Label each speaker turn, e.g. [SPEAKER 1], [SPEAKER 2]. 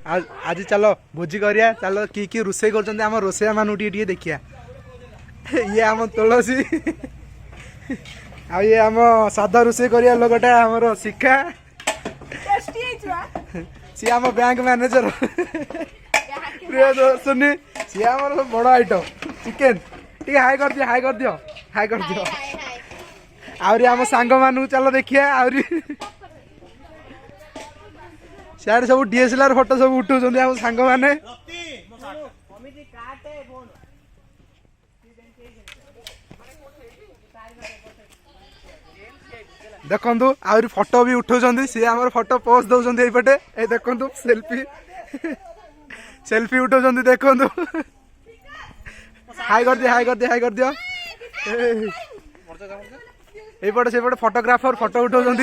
[SPEAKER 1] आज चलो भोजी करिया चलो कि रोसे कर आम रोसैया मान देखिया ये आम तुलसी आ ये आम सादा रोसे करिया लोकटा आमर शिखा सी आम बैंक मैनेजर प्रिय सुनी सी आम बड़ आइटम चिकेन ठीक हाई कर दियो हाई कर दियो हाई कर दियो आउरी आम सांग मानू चलो देखिए आउरी सियाड़े सब डीएसएलआर फोटो सब उठाऊ आम सांग माने देखु आउरी फोटो भी उठाऊ सी आम फोटो पोस्ट दौरान ये देखु सेल्फी सेल्फी उठाऊ देखु हाई कर दियो हाई कर दियो हाई कर दियो ये फोटोग्राफर फोटो उठाऊ